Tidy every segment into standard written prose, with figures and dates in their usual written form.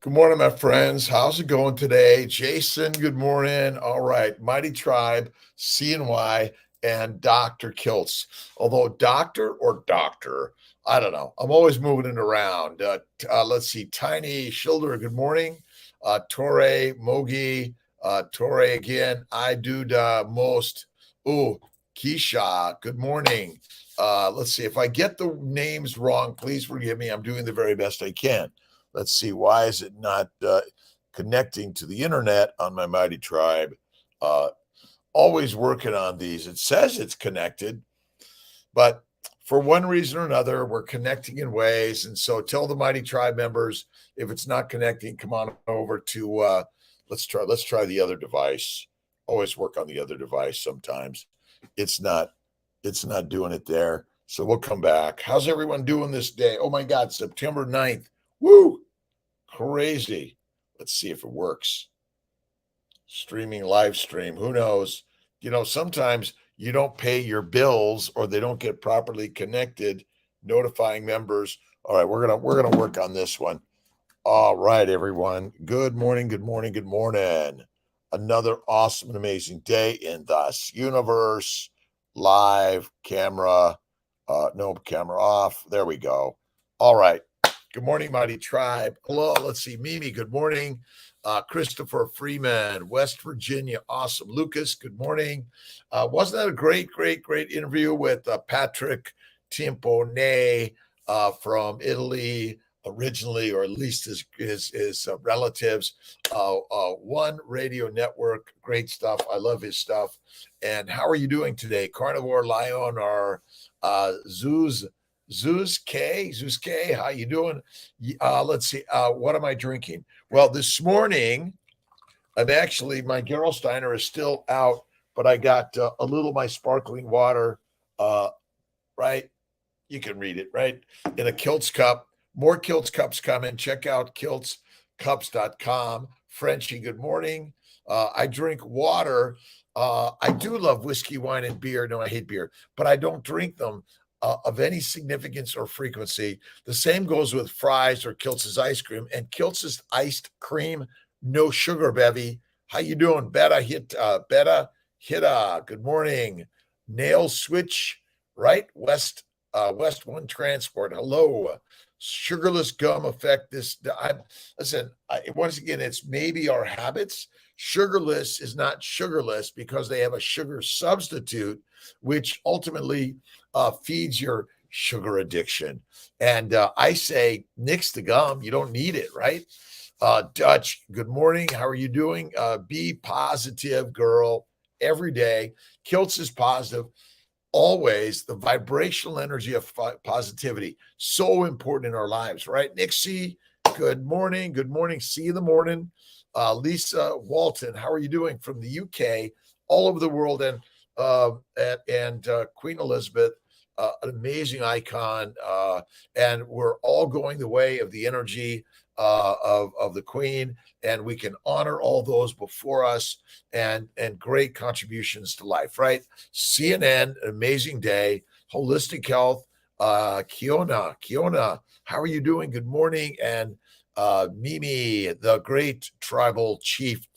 Good morning, my friends. How's it going today? Jason, good morning. All right. Mighty Tribe, CNY, and Dr. Kiltz. Although doctor or doctor, I don't know. I'm always moving it around. Let's see. Tiny Schilder, good morning. Torre, Mogi, Torre again. I do the most. Ooh, Keisha, good morning. Let's see. If I get the names wrong, please forgive me. I'm doing the very best I can. Let's see, why is it not connecting to the internet on my Mighty Tribe? Uh, Always working on these. It says it's connected, but for one reason or another, we're connecting in ways. And so tell the Mighty Tribe members, if it's not connecting, come on over to let's try the other device. Always work on the other device sometimes. It's not it's not doing it there. So we'll come back. How's everyone doing this day? Oh my God, September 9th. Woo! Crazy. Let's see if it works. Streaming live stream. Who knows? Sometimes you don't pay your bills or they don't get properly connected, notifying members. All right, we're gonna work on this one. All right, everyone. Good morning, good morning, good morning. Another awesome and amazing day in this universe. Live camera. No, camera off. There we go. All right. Good morning, Mighty Tribe. Hello. Let's see. Mimi, good morning. Christopher Freeman, West Virginia. Awesome. Lucas, good morning. Wasn't that a great, great, great interview with Patrick Timpone from Italy originally, or at least his relatives? One Radio Network. Great stuff. I love his stuff. And how are you doing today? Carnivore, Lion, or Zeus K, how you doing? Let's see. What am I drinking? Well, this morning, my Gerolsteiner is still out, but I got a little of my sparkling water, right? You can read it, right? In a Kiltz cup. More Kiltz cups coming. Check out kiltzcups.com. Frenchie, good morning. I drink water. I do love whiskey, wine, and beer. No, I hate beer, but I don't drink them of any significance or frequency. The same goes with fries or Kiltz's ice cream. And Kiltz's iced cream, no sugar, Bevy. How you doing? Beta Hitta. Good morning. Nail Switch, right? West One Transport. Hello. Sugarless gum effect. Once again, it's maybe our habits. Sugarless is not sugarless because they have a sugar substitute, which ultimately feeds your sugar addiction. And I say, nix the gum. You don't need it, right? Dutch, good morning. How are you doing? Be positive, girl, every day. Kiltz is positive. Always the vibrational energy of positivity. So important in our lives, right? Nixie, good morning. Good morning. See you in the morning. Lisa Walton, how are you doing? From the UK, all over the world. And Queen Elizabeth, an amazing icon. And we're all going the way of the energy of the Queen, and we can honor all those before us and great contributions to life, right? CNN, an amazing day. Holistic Health, Kiona, how are you doing? Good morning. And Mimi, the great tribal chief,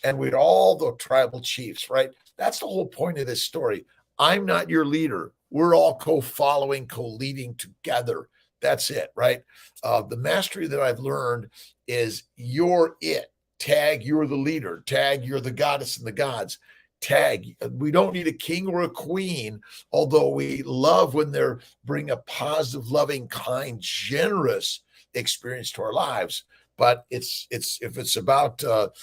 and we're all the tribal chiefs, right? That's the whole point of this story. I'm not your leader. We're all co-following, co-leading together. That's it, right? The mastery that I've learned is you're it. Tag, you're the leader. Tag, you're the goddess and the gods. Tag, we don't need a king or a queen, although we love when they're bring a positive, loving, kind, generous experience to our lives. But it's if it's about the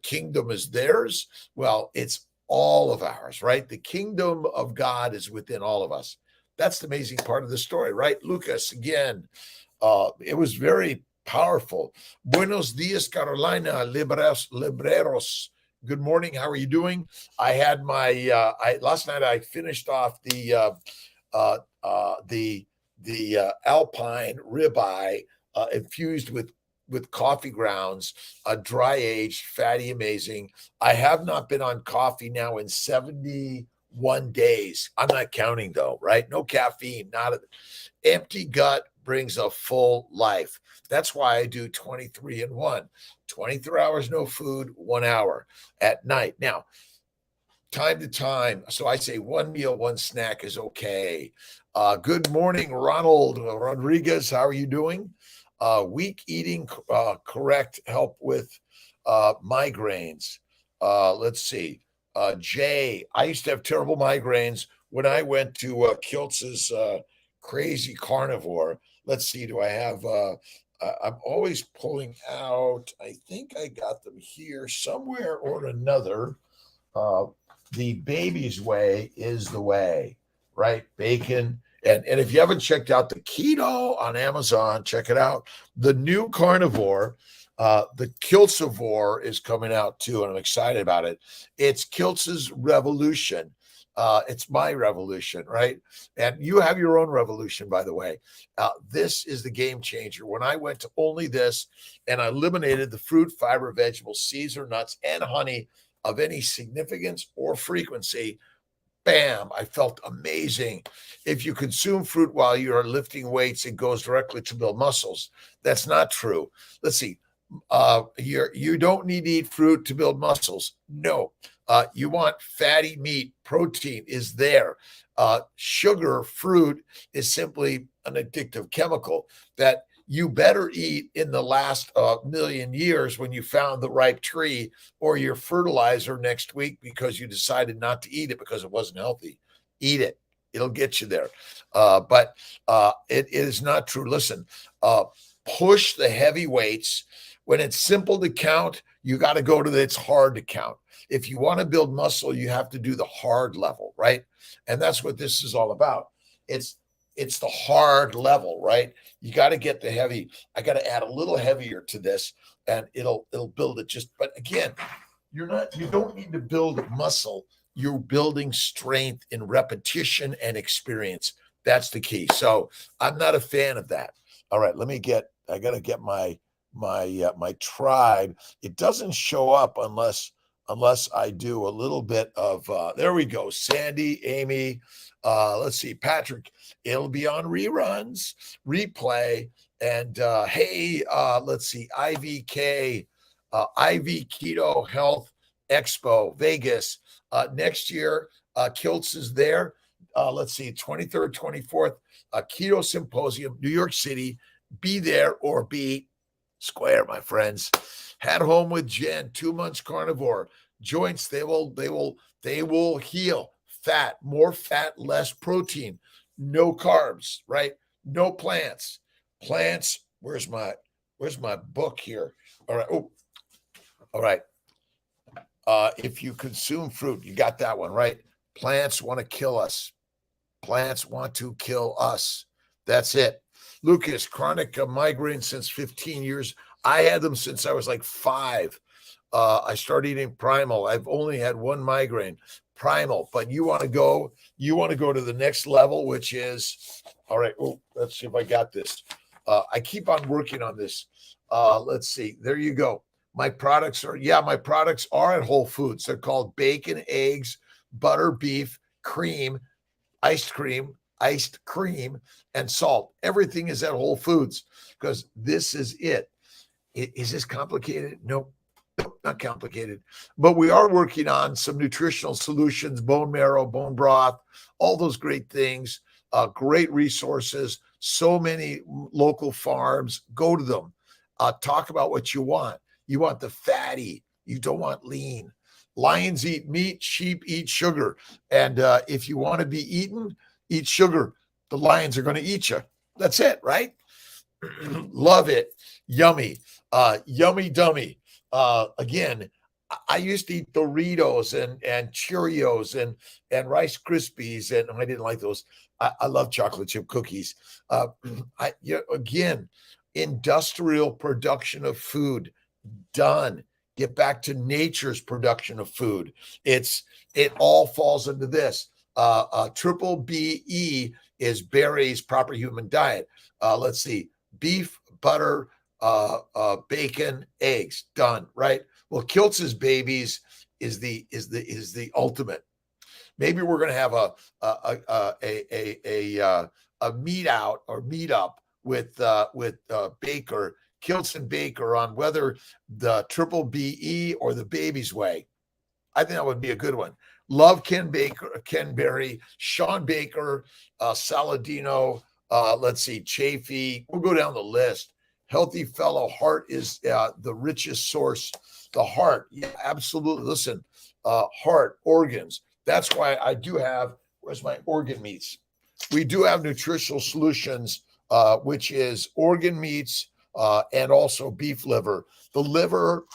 kingdom is theirs, well, it's all of ours, right? The kingdom of God is within all of us. That's the amazing part of the story, right? Lucas, again, it was very powerful. Buenos dias, Carolina, Libreros. Good morning. How are you doing? I had my last night. I finished off the Alpine ribeye infused with coffee grounds, dry aged, fatty, amazing. I have not been on coffee now in 71 days. I'm not counting though, right? No caffeine, not empty gut, brings a full life. That's why I do 23 and 1, 23 hours no food, 1 hour at night. Now, time to time, so I say one meal, one snack is okay. Good morning, Ronald Rodriguez. How are you doing? Weak eating, correct, help with migraines. Let's see. Jay, I used to have terrible migraines when I went to Kiltz's Crazy Carnivore. Let's see. Do I have? I'm always pulling out. I think I got them here somewhere or another. Uh, the baby's way is the way, right? Bacon. And if you haven't checked out the keto on Amazon, check it out. The new carnivore, the Kiltzivore is coming out too, and I'm excited about it. It's Kiltz's revolution. It's my revolution, right? And you have your own revolution, by the way. This is the game changer. When I went to only this and I eliminated the fruit, fiber, vegetables, seeds or nuts, and honey of any significance or frequency, bam, I felt amazing. If you consume fruit while you are lifting weights, it goes directly to build muscles. That's not true. Let's see. You don't need to eat fruit to build muscles. No. You want fatty meat. Protein is there. Sugar, fruit is simply an addictive chemical that you better eat in the last million years when you found the ripe tree, or your fertilizer next week because you decided not to eat it because it wasn't healthy. Eat it. It'll get you there. But it is not true. Listen, push the heavy weights. When it's simple to count, you got to go to it's hard to count. If you want to build muscle, you have to do the hard level, right? And that's what this is all about. It's the hard level, right? You got to get the heavy. I got to add a little heavier to this, and it'll build it. Just, but again, you don't need to build muscle. You're building strength in repetition and experience. That's the key. So I'm not a fan of that. All right, I got to get my tribe. It doesn't show up unless I do a little bit of, there we go. Sandy, Amy, let's see, Patrick, it'll be on reruns, replay. And hey, let's see, IVK, IV Keto Health Expo, Vegas. Next year, Kiltz is there. Let's see, 23rd, 24th, Keto Symposium, New York City. Be there or be square, my friends. At home with Jen, 2 months carnivore. Joints, they will heal. Fat, more fat, less protein. No carbs, right? No plants. Plants, where's my book here? All right. Oh, all right. If you consume fruit, you got that one, right? Plants want to kill us. Plants want to kill us. That's it. Lucas, chronic migraine since 15 years. I had them since I was like 5. I started eating Primal. I've only had one migraine, Primal. But you want to go to the next level, which is, all right. Oh, let's see if I got this. I keep on working on this. Let's see. There you go. My products are at Whole Foods. They're called bacon, eggs, butter, beef, cream, iced cream, and salt. Everything is at Whole Foods because this is it. Is this complicated? Nope, not complicated. But we are working on some nutritional solutions, bone marrow, bone broth, all those great things, great resources, so many local farms. Go to them. Talk about what you want. You want the fatty. You don't want lean. Lions eat meat, sheep eat sugar. And if you want to be eaten, eat sugar. The lions are going to eat you. That's it, right? Love it. Yummy. Yummy dummy. Again, I used to eat Doritos and Cheerios and Rice Krispies, and I didn't like those. I love chocolate chip cookies. Again, industrial production of food, done. Get back to nature's production of food. It all falls into this. Triple BE is Barry's proper human diet. Let's see, beef, butter, bacon, eggs, done, right? Well, Kiltz's babies is the ultimate. Maybe we're going to have a meet out or meet up Baker, Kiltz and Baker, on whether the triple BE or the baby's way. I think that would be a good one. Love Ken Baker, Ken Berry, Sean Baker, Saladino, let's see, Chafee. We'll go down the list. Healthy Fellow, heart is the richest source. The heart, yeah, absolutely. Listen, heart, organs. That's why I do have, where's my organ meats? We do have nutritional solutions, which is organ meats and also beef liver. The liver,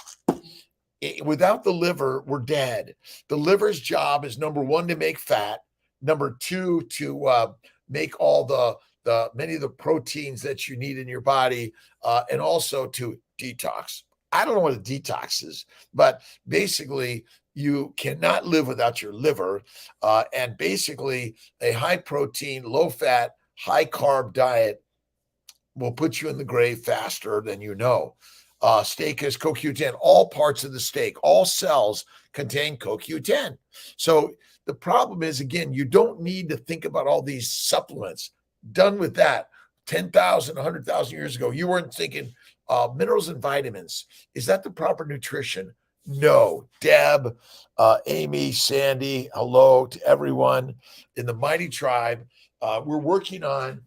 without the liver, we're dead. The liver's job is, number one, to make fat. Number two, to make all the many of the proteins that you need in your body, and also to detox. I don't know what a detox is, but basically you cannot live without your liver. And basically a high protein, low fat, high carb diet will put you in the grave faster than you know. Steak is CoQ10. All parts of the steak, all cells contain CoQ10. So the problem is, again, you don't need to think about all these supplements. Done with that. 10,000, 100,000 years ago, you weren't thinking minerals and vitamins. Is that the proper nutrition? No. Deb, Amy, Sandy, hello to everyone in the Mighty Tribe. We're working on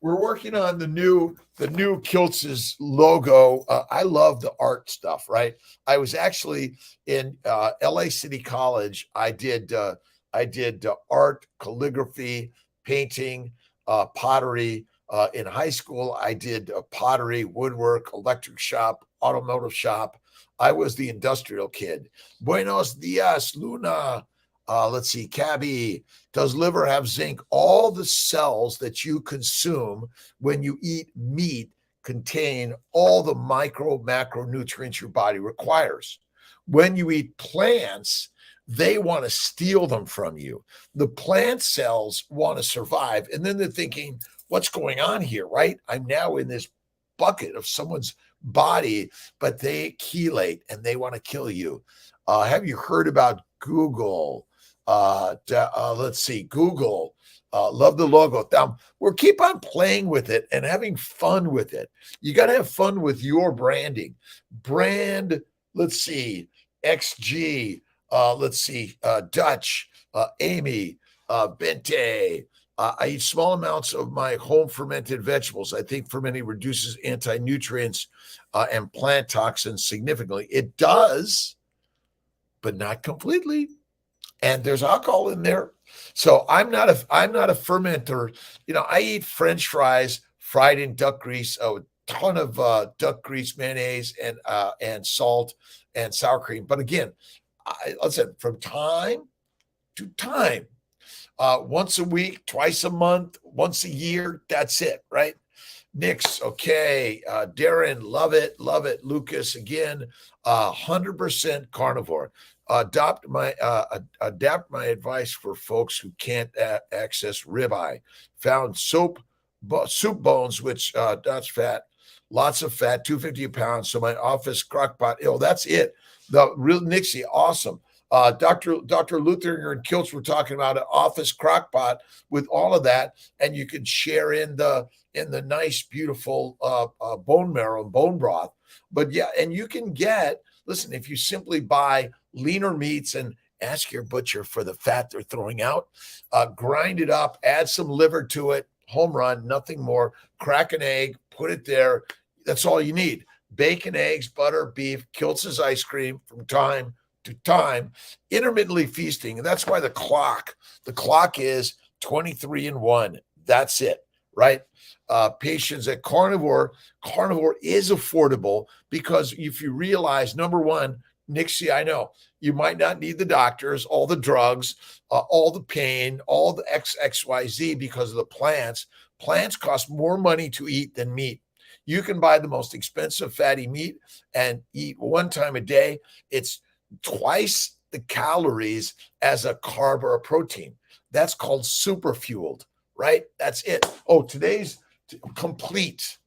the new Kiltz's logo. I love the art stuff, right? I was actually in LA City College. I did art, calligraphy, painting, pottery. In high school, I did pottery, woodwork, electric shop, automotive shop. I was the industrial kid. Buenos dias, Luna. Let's see, Cabby. Does liver have zinc? All the cells that you consume when you eat meat contain all the micro, macronutrients your body requires. When you eat plants, they want to steal them from you. The plant cells want to survive. And then they're thinking, what's going on here, right? I'm now in this bucket of someone's body, but they chelate and they want to kill you. Have you heard about Google? Let's see, Google. Love the logo. We'll keep on playing with it and having fun with it. You got to have fun with your branding. Brand, let's see, XG, let's see, Dutch, Amy, Bente. I eat small amounts of my home fermented vegetables. I think fermenting reduces anti-nutrients and plant toxins significantly. It does, but not completely. And there's alcohol in there. So I'm not a fermenter. You know, I eat French fries fried in duck grease, a ton of duck grease, mayonnaise, and salt and sour cream. But again, listen, from time to time, once a week, twice a month, once a year, that's it, right? Nix, okay. Darren, love it. Lucas, again, 100% carnivore. Adapt my advice for folks who can't access ribeye. Found soup bones, which that's fat, lots of fat, 250 a pound. So my office crock pot. Oh, that's it. The real Nixie, awesome. Dr. Luther and Kiltz were talking about an office crock pot with all of that, and you can share in the nice, beautiful bone marrow and bone broth. But yeah, and you can get, listen, if you simply buy leaner meats and ask your butcher for the fat they're throwing out, grind it up, add some liver to it, home run, nothing more. Crack an egg, put it there. That's all you need. Bacon, eggs, butter, beef, Kiltz's ice cream from time to time, intermittently feasting. And that's why the clock is 23-1. That's it, right? Patients at Carnivore is affordable because if you realize, number one, Nixie, I know you might not need the doctors, all the drugs, all the pain, all the XYZ because of the plants. Plants cost more money to eat than meat. You can buy the most expensive fatty meat and eat one time a day. It's twice the calories as a carb or a protein. That's called super fueled, right? That's it. Oh, today's complete.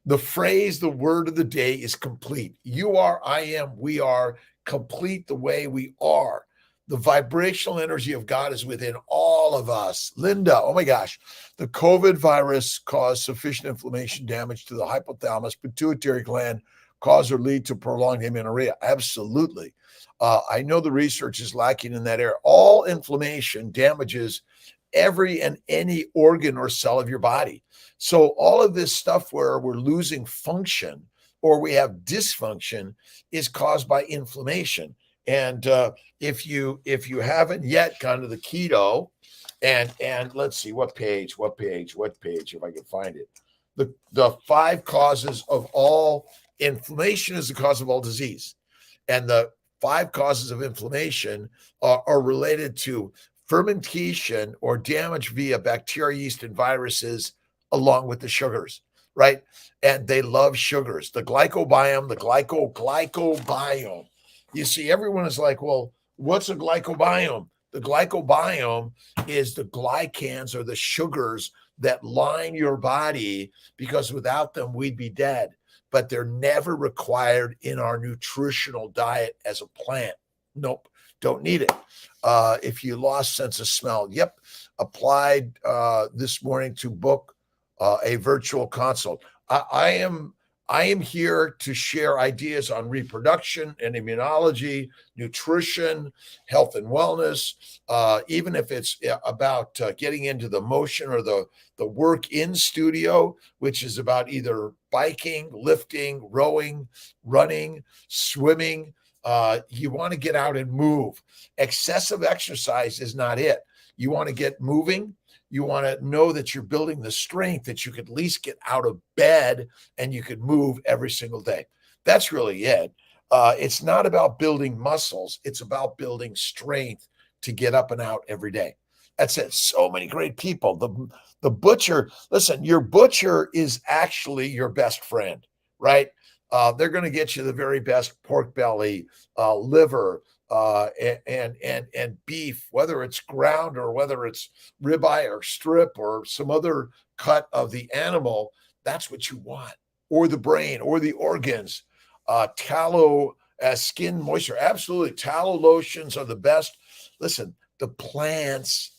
The phrase, the word of the day is complete. You are, I am, we are, complete the way we are. The vibrational energy of God is within all of us. Linda, oh my gosh, the COVID virus caused sufficient inflammation damage to the hypothalamus, pituitary gland, cause or lead to prolonged amenorrhea. Absolutely. I know the research is lacking in that area. All inflammation damages every and any organ or cell of your body. So all of this stuff where we're losing function or we have dysfunction is caused by inflammation. And if you haven't yet gone to the keto, and let's see what page if I can find it. The 5 causes of all inflammation is the cause of all disease, and the 5 causes of inflammation are related to fermentation or damage via bacteria, yeast, and viruses, along with the sugars, right? And they love sugars. The glycobiome, the glycobiome. You see, everyone is like, well, what's a glycobiome? The glycobiome is the glycans or the sugars that line your body, because without them, we'd be dead. But they're never required in our nutritional diet as a plant. Nope, don't need it. If you lost sense of smell, yep, applied this morning to book a virtual consult. I am here to share ideas on reproduction and immunology, nutrition, health and wellness, even if it's about getting into the motion or the work in studio, which is about either biking, lifting, rowing, running, swimming. You want to get out and move. Excessive exercise is not it. You want to get moving. You want to know that you're building the strength that you could at least get out of bed and you could move every single day. That's really it. It's not about building muscles. It's about building strength to get up and out every day. That's it. So many great people. The butcher, listen, your butcher is actually your best friend, right? They're going to get you the very best pork belly, liver, and beef, whether it's ground or whether it's ribeye or strip or some other cut of the animal. That's what you want, or the brain or the organs. Tallow as skin moisture. Absolutely. Tallow lotions are the best. Listen, the plants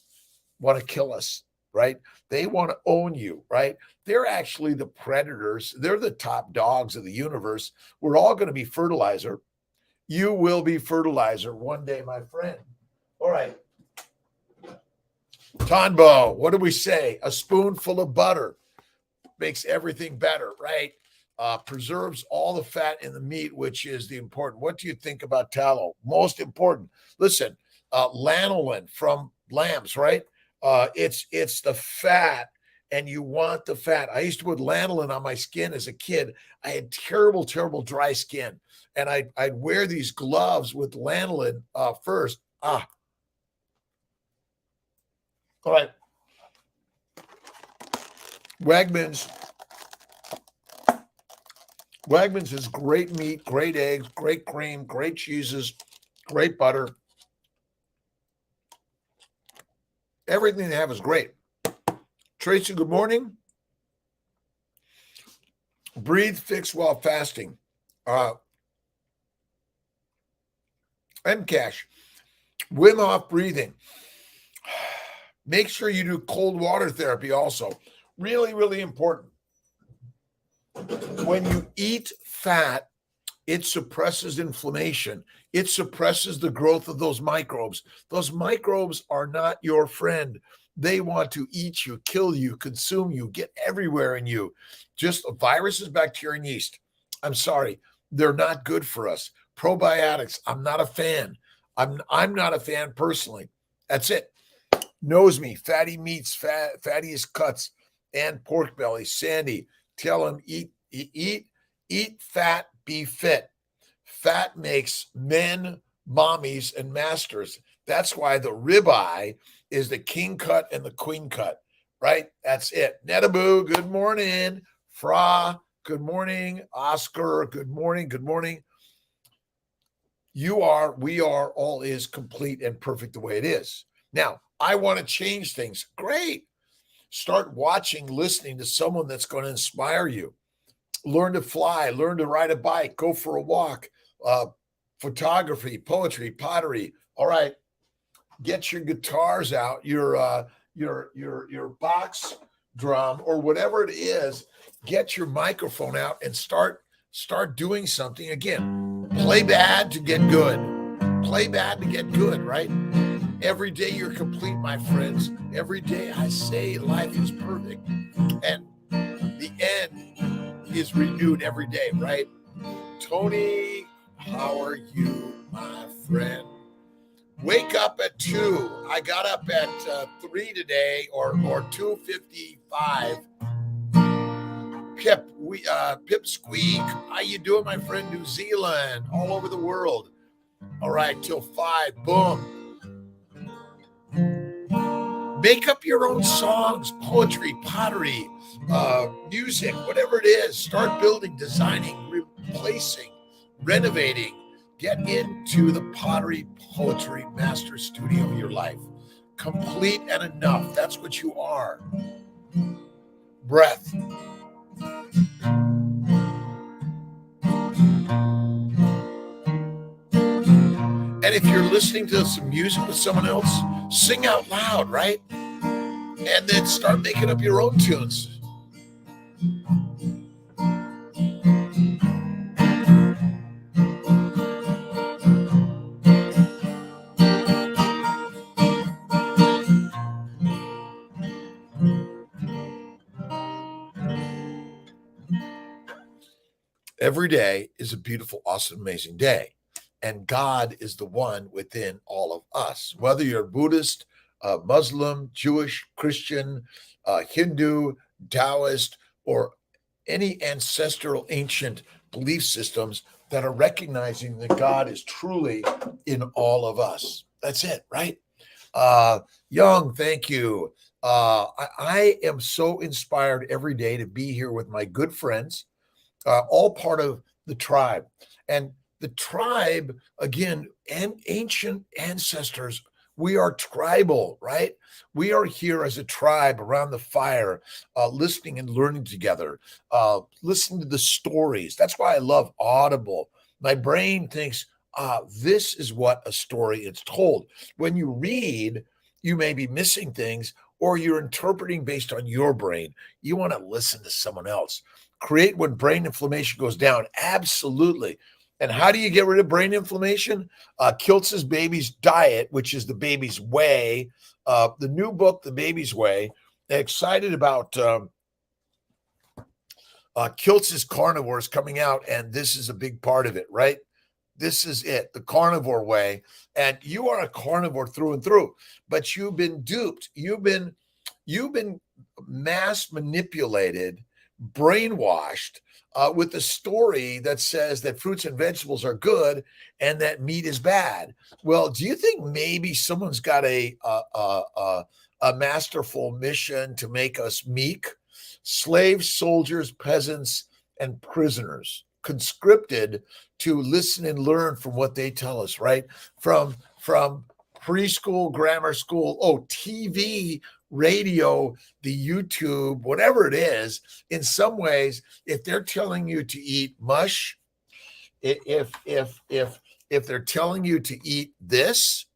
want to kill us, right? They want to own you, right? They're actually the predators. They're the top dogs of the universe. We're all going to be fertilizer. You will be fertilizer one day, my friend. All right. Tonbo, what do we say? A spoonful of butter makes everything better, right? Preserves all the fat in the meat, which is the important. What do you think about tallow? Most important. Listen, lanolin from lambs, right? It's the fat, and you want the fat. I used to put lanolin on my skin as a kid. I had terrible, terrible dry skin, and I'd wear these gloves with lanolin first. All right. Wegmans is great meat, great eggs, great cream, great cheeses, great butter. Everything they have is great. Tracy, good morning. Breathe, fix while fasting. MCash, Wim Hof breathing. Make sure you do cold water therapy also. Really, really important. When you eat fat, it suppresses inflammation. It suppresses the growth of those microbes. Those microbes are not your friend. They want to eat you, kill you, consume you, get everywhere in you. Just viruses, bacteria, and yeast. I'm sorry, they're not good for us. Probiotics, I'm not a fan. I'm not a fan personally. That's it. Knows me, fatty meats, fattiest cuts, and pork belly. Sandy, tell him eat fat, be fit. Fat makes men, mommies, and masters. That's why the ribeye is the king cut and the queen cut, right? That's it. Netaboo, good morning. Fra, good morning. Oscar, good morning. Good morning. We are, all is complete and perfect the way it is. Now, I want to change things. Great. Start watching, listening to someone that's going to inspire you. Learn to fly, learn to ride a bike, go for a walk, photography, poetry, pottery. All right. Get your guitars out, your box drum or whatever it is. Get your microphone out and start doing something. Again, play bad to get good. Play bad to get good, right? Every day you're complete, my friends. Every day I say life is perfect. And the end is renewed every day, right? Tony, how are you, my friend? Wake up at 2. I got up at 3 today, or 2:55. Pip Squeak, how you doing, my friend? New Zealand, all over the world. All right, till 5. Boom. Make up your own songs, poetry, pottery, music, whatever it is. Start building, designing, replacing, renovating. Get into the pottery, poetry, master studio of your life. Complete and enough. That's what you are. Breath. And if you're listening to some music with someone else, sing out loud, right? And then start making up your own tunes. Every day is a beautiful, awesome, amazing day. And God is the one within all of us. Whether you're Buddhist, Muslim, Jewish, Christian, Hindu, Taoist, or any ancestral ancient belief systems that are recognizing that God is truly in all of us. That's it, right? Young, thank you. I am so inspired every day to be here with my good friends, all part of the tribe. And the tribe, again, and ancient ancestors, we are tribal, right? We are here as a tribe around the fire, listening and learning together, listening to the stories. That's why I love Audible. My brain thinks, this is what a story is told. When you read, you may be missing things, or you're interpreting based on your brain. You want to listen to someone else. Create when brain inflammation goes down. Absolutely. And how do you get rid of brain inflammation? Kiltz's Baby's Diet, which is the baby's way. The new book, The Baby's Way. Excited about Kiltz's Carnivore is coming out, and this is a big part of it, right? This is it, the carnivore way. And you are a carnivore through and through, but you've been duped. You've been mass manipulated, brainwashed with a story that says that fruits and vegetables are good and that meat is bad. Well, do you think maybe someone's got a masterful mission to make us meek? Slaves, soldiers, peasants, and prisoners, conscripted to listen and learn from what they tell us, right? From preschool, grammar school, TV, radio, the YouTube, whatever it is. In some ways, if they're telling you to eat mush, if they're telling you to eat this,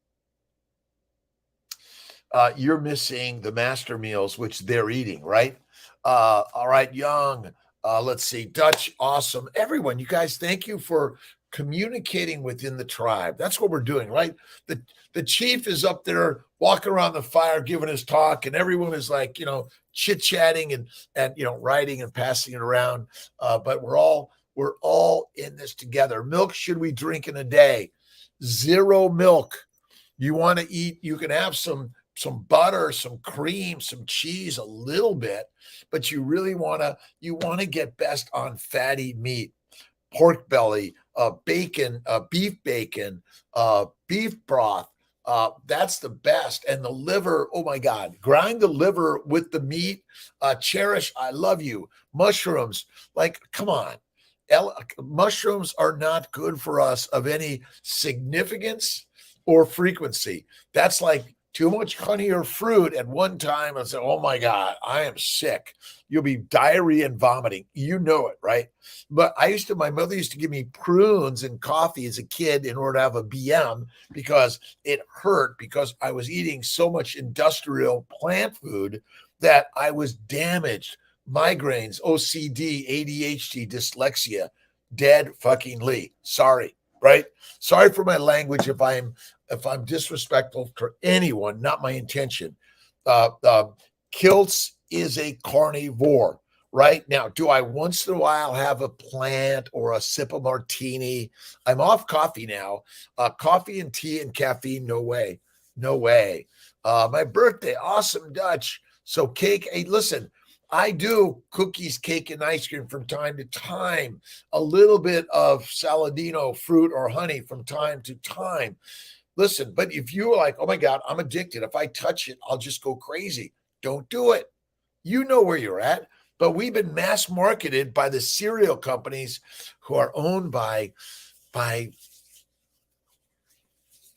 you're missing the master meals, which they're eating, right? All right, Young. Let's see, Dutch, awesome. Everyone, you guys, thank you for communicating within the tribe. That's what we're doing, right? The chief is up there walking around the fire, giving his talk, and everyone is like, chit-chatting and writing and passing it around. But we're all in this together. Milk should we drink in a day? 0 milk. You want to eat, you can have some butter, some cream, some cheese, a little bit, but you really want to get best on fatty meat, pork belly, bacon, beef bacon, beef broth. That's the best. And the liver, oh my God, grind the liver with the meat. Cherish, I love you. Mushrooms, like, come on. Mushrooms are not good for us of any significance or frequency. That's like too much honey or fruit at one time and say, oh my God, I am sick. You'll be diarrhea and vomiting. You know it, right? But my mother used to give me prunes and coffee as a kid in order to have a BM because it hurt because I was eating so much industrial plant food that I was damaged. Migraines, OCD, ADHD, dyslexia, dead fucking Lee. Sorry, right? Sorry for my language if I'm disrespectful to anyone, not my intention. Kiltz is a carnivore, right? Now, do I once in a while have a plant or a sip of martini? I'm off coffee now. Coffee and tea and caffeine, no way. No way. My birthday, awesome Dutch. So cake, hey, listen, I do cookies, cake, and ice cream from time to time, a little bit of Saladino fruit or honey from time to time. Listen, but if you're like, oh my God, I'm addicted. If I touch it, I'll just go crazy. Don't do it. You know where you're at. But we've been mass marketed by the cereal companies who are owned by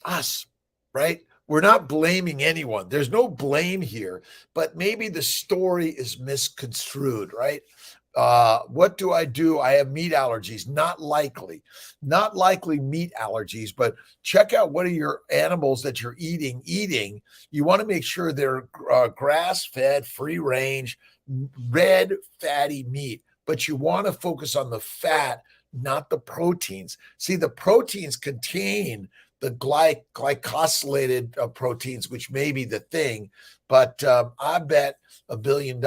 us, right? We're not blaming anyone. There's no blame here, but maybe the story is misconstrued, right? What do? I have meat allergies. Not likely meat allergies, but check out what are your animals that you're eating. You want to make sure they're grass-fed, free-range, red, fatty meat, but you want to focus on the fat, not the proteins. See, the proteins contain the glycosylated proteins, which may be the thing, but I bet $1 billion.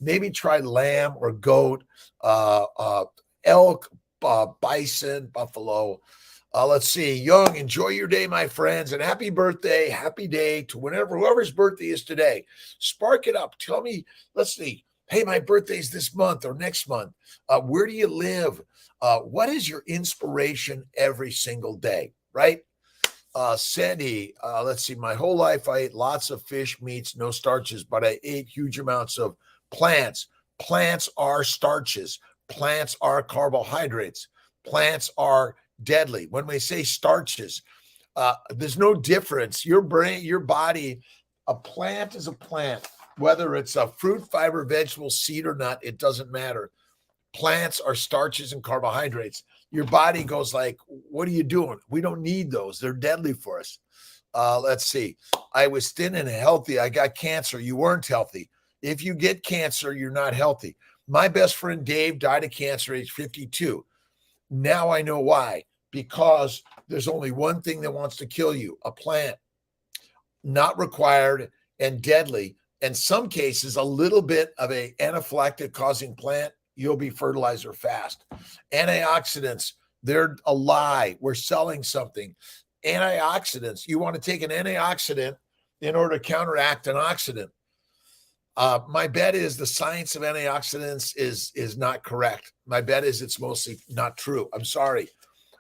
Maybe try lamb or goat, elk, bison, buffalo. Let's see. Young, enjoy your day, my friends, and happy birthday, happy day to whoever's birthday is today. Spark it up. Tell me, let's see. Hey, my birthday's this month or next month. Where do you live? What is your inspiration every single day, right? Sandy, let's see. My whole life, I ate lots of fish, meats, no starches, but I ate huge amounts of plants. Plants are starches. Plants are carbohydrates. Plants are deadly. When we say starches, there's no difference. Your brain, your body, a plant is a plant. Whether it's a fruit, fiber, vegetable, seed or nut, it doesn't matter. Plants are starches and carbohydrates. Your body goes like, what are you doing? We don't need those. They're deadly for us. Let's see. I was thin and healthy. I got cancer. You weren't healthy. If you get cancer, you're not healthy. My best friend Dave died of cancer age 52. Now I know why. Because there's only one thing that wants to kill you, a plant. Not required and deadly. In some cases, a little bit of an anaphylactic causing plant, you'll be fertilizer fast. Antioxidants, they're a lie. We're selling something. Antioxidants, you want to take an antioxidant in order to counteract an oxidant. My bet is the science of antioxidants is not correct. My bet is it's mostly not true. I'm sorry.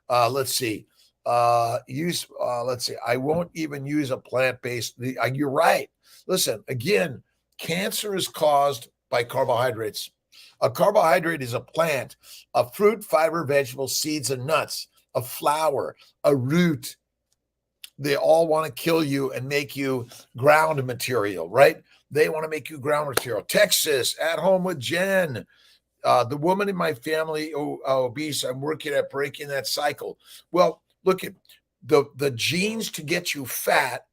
Let's see. Let's see. I won't even use a plant-based. You're right. Listen, again, cancer is caused by carbohydrates. A carbohydrate is a plant, a fruit, fiber, vegetable, seeds, and nuts, a flower, a root. They all want to kill you and make you ground material, right? They want to make you ground material. Texas, at home with Jen. The woman in my family, obese, I'm working at breaking that cycle. Well, look at the genes to get you fat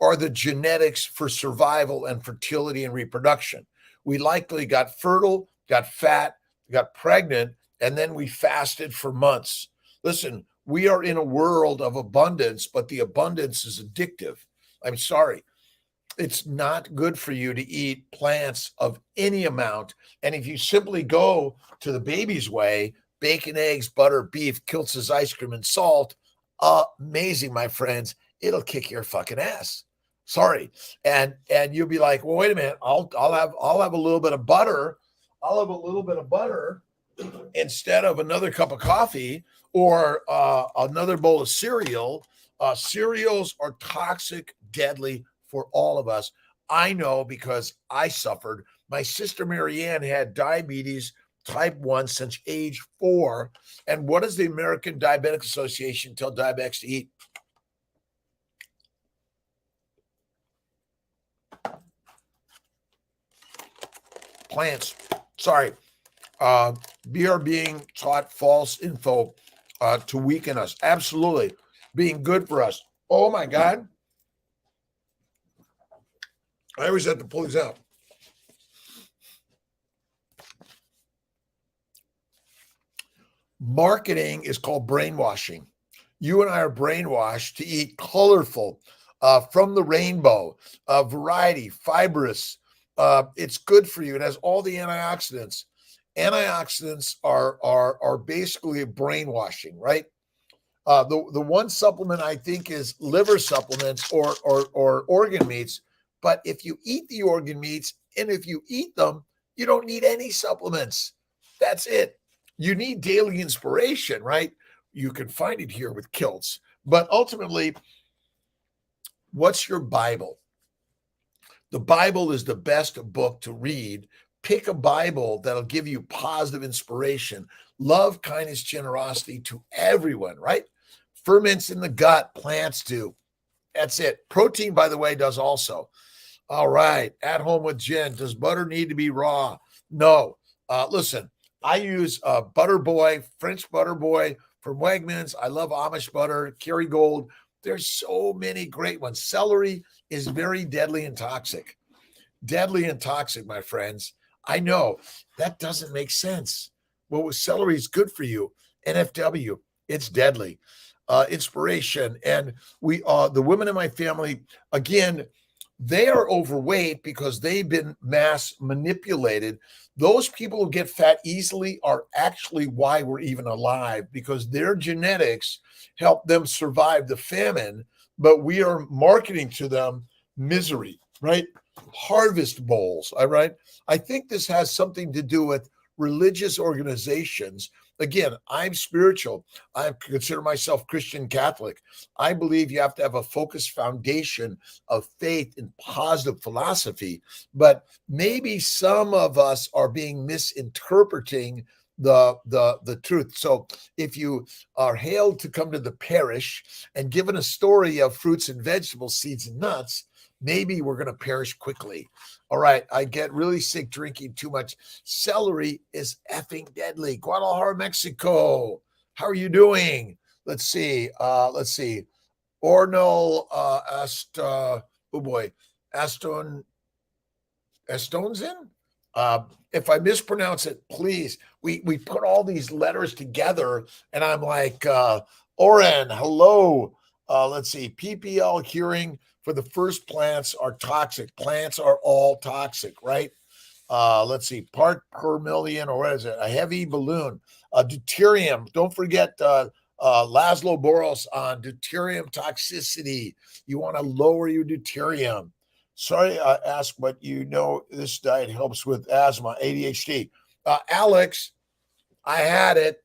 are the genetics for survival and fertility and reproduction. We likely got fertile, got fat, got pregnant, and then we fasted for months. Listen, we are in a world of abundance, but the abundance is addictive. I'm sorry. It's not good for you to eat plants of any amount. And if you simply go to the baby's way, bacon, eggs, butter, beef, Kiltz's ice cream, and salt, amazing, my friends, it'll kick your fucking ass. Sorry. And you'll be like, well, wait a minute, I'll have a little bit of butter. I'll have a little bit of butter instead of another cup of coffee or another bowl of cereal. Cereals are toxic, deadly for all of us. I know because I suffered. My sister Marianne had diabetes type 1 since age 4. And what does the American Diabetic Association tell diabetics to eat? plants. Sorry. We are being taught false info to weaken us. Absolutely. Being good for us. Oh my God. I always have to pull these out. Marketing is called brainwashing. You and I are brainwashed to eat colorful, from the rainbow, variety, fibrous. It's good for you. It has all the antioxidants. Antioxidants are basically brainwashing, right? The one supplement I think is liver supplements or organ meats. But if you eat the organ meats and if you eat them, you don't need any supplements. That's it. You need daily inspiration, right? You can find it here with Kiltz. But ultimately, what's your Bible? The Bible is the best book to read. Pick a Bible that'll give you positive inspiration, love, kindness, generosity to everyone, right? Ferments in the gut, plants do. That's it. Protein, by the way, does also. All right. At home with Jen. Does butter need to be raw? No. Listen, I use Butter Boy, French Butter Boy from Wegmans. I love Amish butter, Kerrygold. There's so many great ones. Celery is very deadly and toxic. Deadly and toxic, my friends. I know that doesn't make sense. Well, celery is good for you. NFW, it's deadly. Inspiration. And the women in my family, again, they are overweight because they've been mass manipulated. Those people who get fat easily are actually why we're even alive, because their genetics help them survive the famine, but we are marketing to them misery, right? Harvest bowls, all right? I think this has something to do with religious organizations. Again, I'm spiritual. I consider myself Christian Catholic. I believe you have to have a focused foundation of faith and positive philosophy, but maybe some of us are being misinterpreting the truth. So if you are hailed to come to the parish and given a story of fruits and vegetables, seeds and nuts, maybe we're going to perish quickly. All right. I get really sick drinking too much. Celery is effing deadly. Guadalajara, Mexico. How are you doing? Let's see. Ornol, Estonzen. If I mispronounce it, please. We put all these letters together and I'm like, Oren, hello. Let's see. PPL hearing for the first plants are toxic. Plants are all toxic, right? Let's see, part per million, or what is it? A heavy balloon. Deuterium. Don't forget Laszlo Boros on deuterium toxicity. You want to lower your deuterium. Sorry, I asked, but you know this diet helps with asthma, ADHD. Alex, I had it.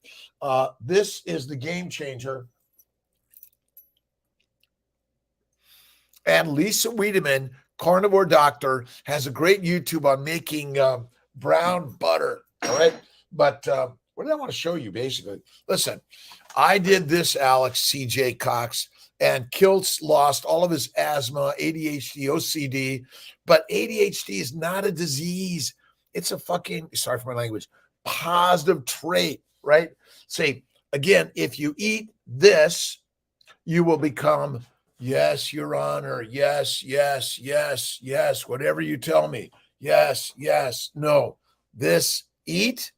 This is the game changer. And Lisa Wiedemann, Carnivore Doctor, has a great YouTube on making brown butter. All right. But what did I want to show you, basically? Listen, I did this, Alex, CJ Cox, and Kiltz lost all of his asthma, ADHD, OCD. But ADHD is not a disease. It's a fucking, sorry for my language, positive trait, right? Say, again, if you eat this, you will become, yes, Your Honor. Yes, yes, yes, yes. Whatever you tell me. Yes, yes. No. This, eat,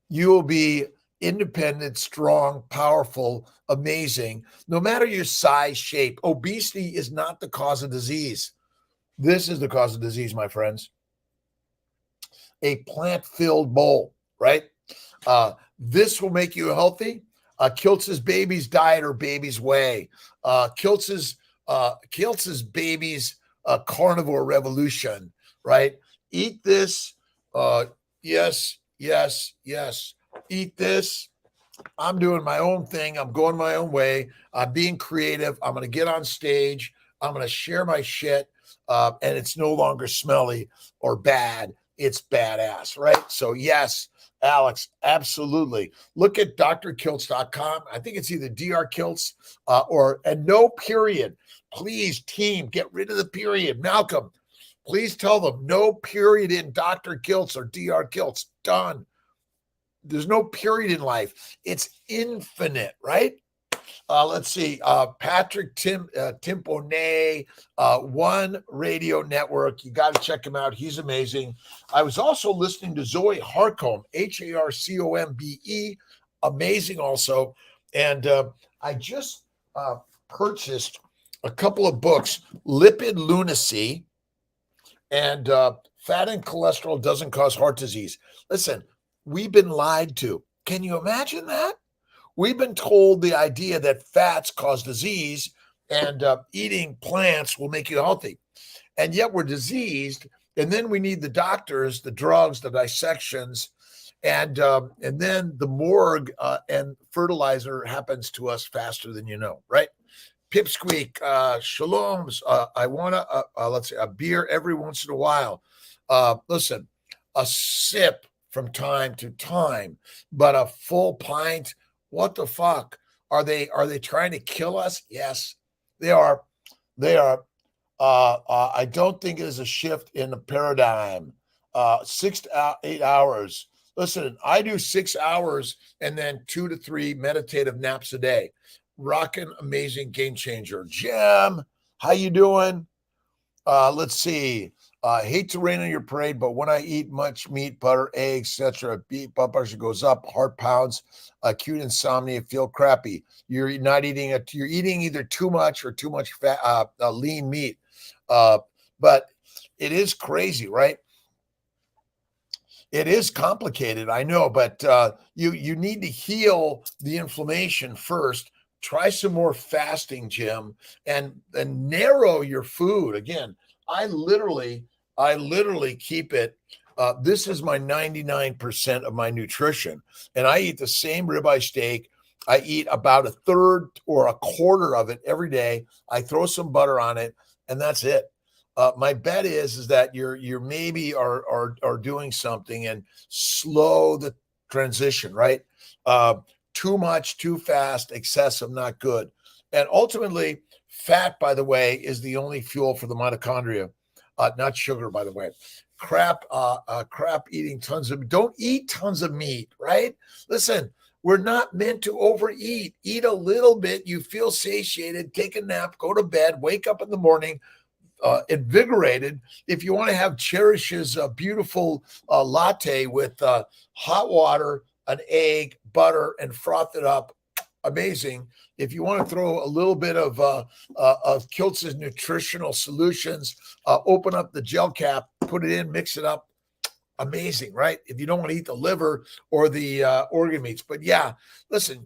you will be independent, strong, powerful, amazing. No matter your size, shape, obesity is not the cause of disease. This is the cause of disease, my friends. A plant-filled bowl, right? This will make you healthy. Kiltz's Baby's Diet or Baby's Way. Kiltz's Baby's Carnivore Revolution, right? Eat this. Yes, yes, yes. Eat this. I'm doing my own thing. I'm going my own way. I'm being creative. I'm going to get on stage. I'm going to share my shit. And it's no longer smelly or bad. It's badass, right? So yes, Alex, absolutely. Look at drkiltz.com. I think it's either drkiltz and no period. Please, team, get rid of the period. Malcolm, Please tell them no period in Dr. Kiltz or Dr. Kiltz. Done. There's no period in life. It's infinite, right? Let's see. Patrick Timponay, One Radio Network. You got to check him out. He's amazing. I was also listening to Zoe Harcombe, Harcombe. Amazing also. And I just purchased a couple of books, Lipid Lunacy and Fat and Cholesterol Doesn't Cause Heart Disease. Listen, we've been lied to. Can you imagine that? We've been told the idea that fats cause disease and eating plants will make you healthy. And yet we're diseased. And then we need the doctors, the drugs, the dissections, and then the morgue and fertilizer happens to us faster than you know, right? Pipsqueak, shaloms. I want let's say a beer every once in a while. Listen, a sip from time to time, but a full pint. What the fuck? Are they trying to kill us? Yes, they are. They are. I don't think it is a shift in the paradigm. 6 to 8 hours. Listen, I do 6 hours and then 2 to 3 meditative naps a day. Rockin' amazing game changer. Jim, how you doing? Let's see. Hate to rain on your parade, but when I eat much meat, butter, eggs, etc., blood pressure goes up, heart pounds, acute insomnia, feel crappy. You're not eating it. You're eating either too much or too much fat, lean meat. But it is crazy, right? It is complicated, I know, but you need to heal the inflammation first. Try some more fasting, Jim, and narrow your food. Again, I literally keep it. This is my 99% of my nutrition, and I eat the same ribeye steak. I eat about a third or a quarter of it every day. I throw some butter on it, and that's it. My bet is that you're maybe are doing something and slow the transition, right? Too much, too fast, excessive, not good. And ultimately, fat, by the way, is the only fuel for the mitochondria, not sugar, by the way. Crap eating don't eat tons of meat, right? Listen, we're not meant to overeat. Eat a little bit. You feel satiated, take a nap, go to bed, wake up in the morning, invigorated. If you want to have Cherish's beautiful latte with hot water, an egg, butter, and froth it up, amazing. If you want to throw a little bit of Kiltz's nutritional solutions, open up the gel cap, put it in, mix it up, amazing, right? If you don't want to eat the liver or the organ meats. But yeah, listen,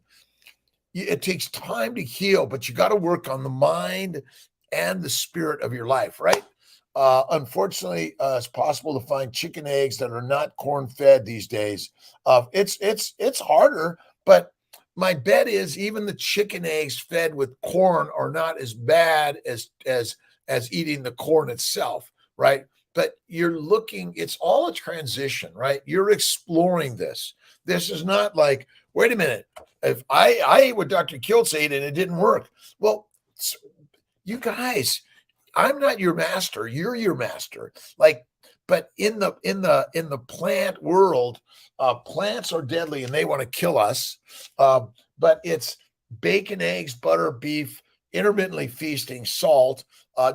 it takes time to heal, but you got to work on the mind and the spirit of your life, right? Unfortunately, it's possible to find chicken eggs that are not corn-fed these days. It's harder, but my bet is even the chicken eggs fed with corn are not as bad as eating the corn itself, right? But you're looking, it's all a transition, right? You're exploring this. This is not like, wait a minute, if I ate what Dr. Kiltz ate and it didn't work. Well, you guys, I'm not your master. You're your master. But in the plant world, plants are deadly and they want to kill us. But it's bacon, eggs, butter, beef, intermittently feasting, salt,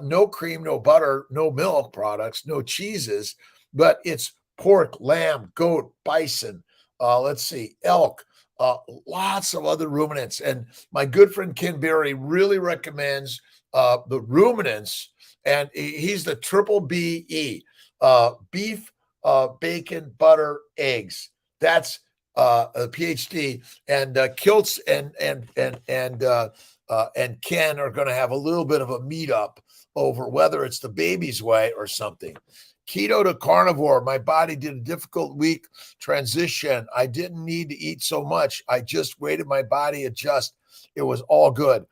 no cream, no butter, no milk products, no cheeses. But it's pork, lamb, goat, bison. Elk. Lots of other ruminants. And my good friend Ken Berry really recommends the ruminants, and he's the triple BE, beef, bacon, butter, eggs. That's a PhD. And Kiltz and Ken are going to have a little bit of a meetup over whether it's the baby's way or something. Keto to carnivore. My body did a difficult week transition. I didn't need to eat so much. I just waited my body adjust. It was all good.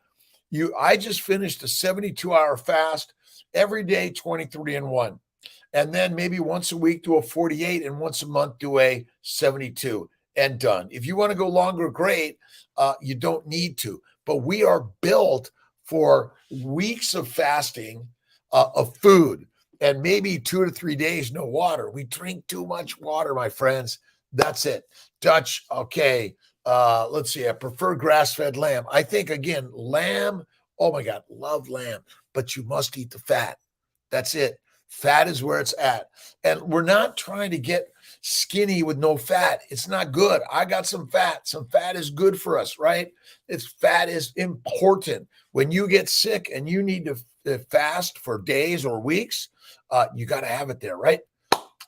I just finished a 72-hour fast every day, 23 and 1. And then maybe once a week do a 48 and once a month do a 72 and done. If you want to go longer, great. You don't need to. But we are built for weeks of fasting of food. and maybe 2 to 3 days, no water. We drink too much water, my friends. That's it. Dutch, okay. Let's see. I prefer grass-fed lamb. I think, again, lamb, oh my God, love lamb, but you must eat the fat. That's it. Fat is where it's at. And we're not trying to get skinny with no fat. It's not good. I got some fat. Some fat is good for us, right? Fat is important. When you get sick and you need to fast for days or weeks, you got to have it there, right?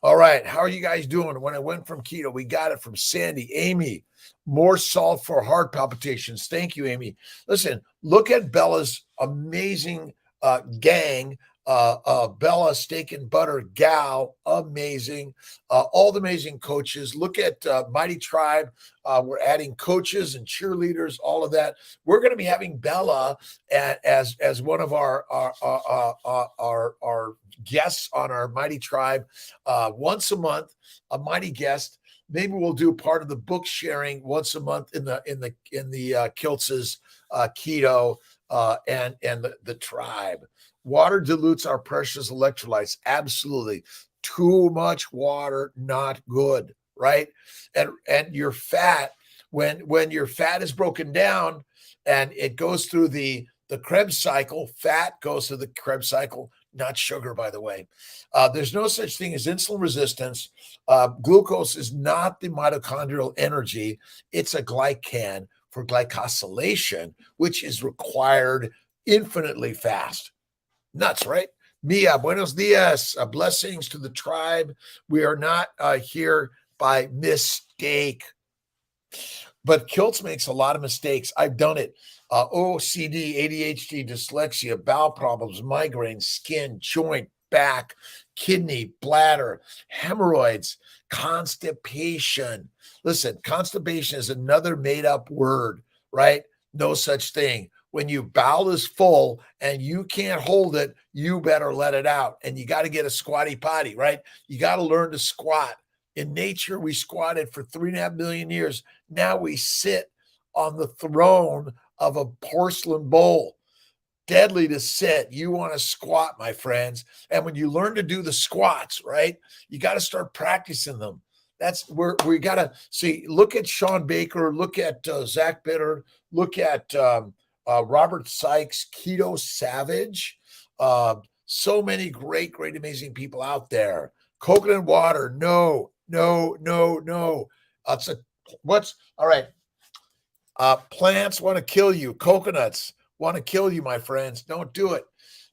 All right. How are you guys doing? When I went from keto, we got it from Sandy. Amy, more salt for heart palpitations. Thank you, Amy. Listen, look at Bella's amazing gang. Bella Steak and Butter Gal, amazing. All the amazing coaches. Look at Mighty Tribe. We're adding coaches and cheerleaders, all of that. We're going to be having Bella as one of our guests on our Mighty Tribe once a month, a mighty guest. Maybe we'll do part of the book sharing once a month in the Kiltz's keto and the tribe. Water dilutes our precious electrolytes. Absolutely. Too much water, not good, right? And your fat, when your fat is broken down and it goes through the Krebs cycle, fat goes through the Krebs cycle, not sugar, by the way. There's no such thing as insulin resistance. Glucose is not the mitochondrial energy. It's a glycan for glycosylation, which is required infinitely fast. Nuts, right? Mia, buenos dias. Blessings to the tribe. We are not here by mistake. But Kiltz makes a lot of mistakes. I've done it. OCD, ADHD, dyslexia, bowel problems, migraine, skin, joint, back, kidney, bladder, hemorrhoids, constipation. Listen, constipation is another made-up word, right? No such thing. When your bowel is full and you can't hold it, you better let it out. And you got to get a squatty potty, right? You got to learn to squat. In nature, we squatted for 3.5 million years. Now we sit on the throne of a porcelain bowl. Deadly to sit. You want to squat, my friends. And when you learn to do the squats, right, you got to start practicing them. That's where we got to see. Look at Sean Baker. Look at Zach Bitter. Look at Robert Sykes, Keto Savage. So many great, amazing people out there. Coconut water. No. What's all right? Plants want to kill you. Coconuts want to kill you, my friends. Don't do it.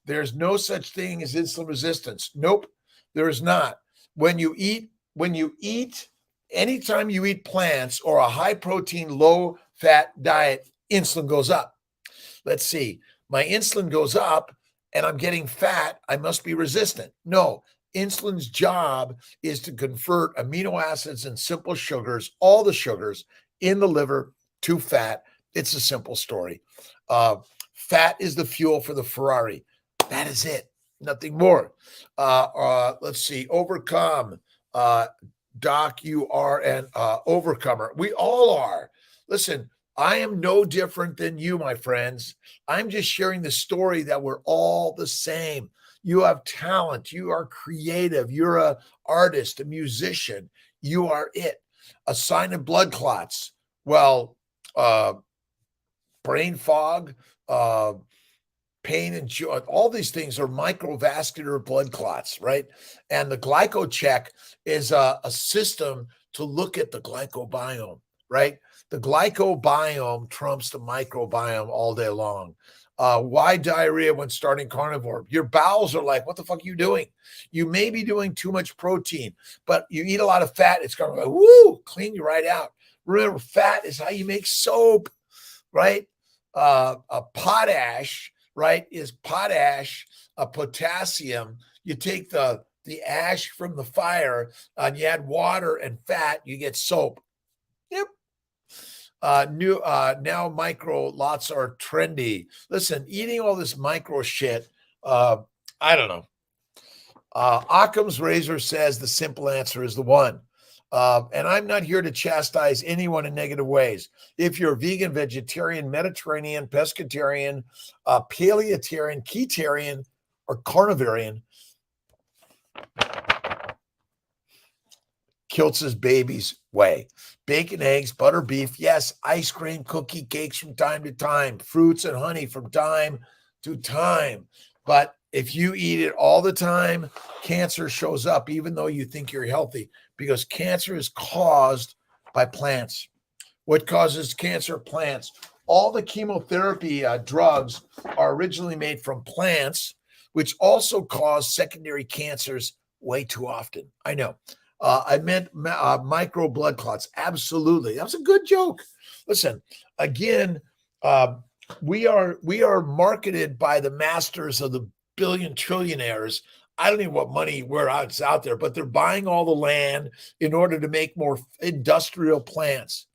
There's no such thing as insulin resistance. Nope, there is not. When you eat, anytime you eat plants or a high protein, low fat diet, insulin goes up. Let's see, my insulin goes up and I'm getting fat. I must be resistant. No, insulin's job is to convert amino acids and simple sugars, all the sugars in the liver to fat. It's a simple story. Fat is the fuel for the Ferrari. That is it. Nothing more. Let's see. Overcome. Doc, you are an overcomer. We all are. Listen, I am no different than you, my friends. I'm just sharing the story that we're all the same. You have talent. You are creative. You're an artist, a musician. You are it. A sign of blood clots. Well, brain fog, pain and joy, all these things are microvascular blood clots, right? And the glycocheck is a system to look at the glycobiome, right? The glycobiome trumps the microbiome all day long. Why diarrhea when starting carnivore? Your bowels are like, what the fuck are you doing? You may be doing too much protein, but you eat a lot of fat. It's going to go, clean you right out. Remember, fat is how you make soap, right? A potash, right, is potash, a potassium. You take the ash from the fire and you add water and fat, you get soap. Yep. Now micro lots are trendy. Listen, eating all this micro shit, I don't know. Occam's razor says the simple answer is the one. And I'm not here to chastise anyone in negative ways. If you're vegan, vegetarian, Mediterranean, pescatarian, paleotarian, ketarian, or carnivorian, Kiltz's Baby's Way. Bacon, eggs, butter, beef, yes, ice cream, cookie, cakes from time to time, fruits and honey from time to time. But if you eat it all the time, cancer shows up, even though you think you're healthy, because cancer is caused by plants. What causes cancer? Plants. All the chemotherapy drugs are originally made from plants, which also cause secondary cancers way too often. I know. I meant micro blood clots. Absolutely. That was a good joke. Listen, again, we are marketed by the masters of the billion trillionaires. I don't know what money where it's out there, but they're buying all the land in order to make more industrial plants.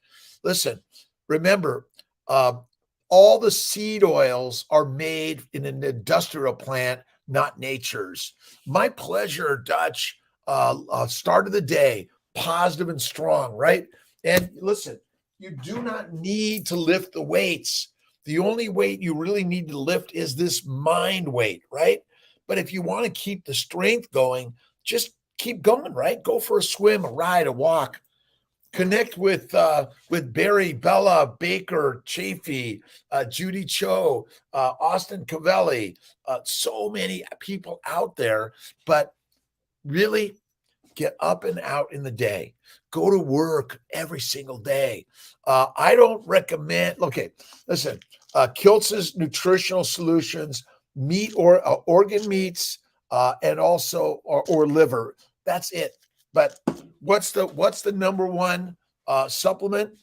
Listen, remember, all the seed oils are made in an industrial plant, not nature's. My pleasure, Dutch. Start of the day, positive and strong, right? And listen, you do not need to lift the weights. The only weight you really need to lift is this mind weight, right? But if you want to keep the strength going, just keep going, right? Go for a swim, a ride, a walk. Connect with Barry, Bella, Baker, Chafee, Judy Cho, Austin Cavelli, so many people out there. But really, get up and out in the day. Go to work every single day. I don't recommend, okay, listen, Kiltz's Nutritional Solutions, meat or organ meats, and also or liver. That's it. But what's the number one supplement?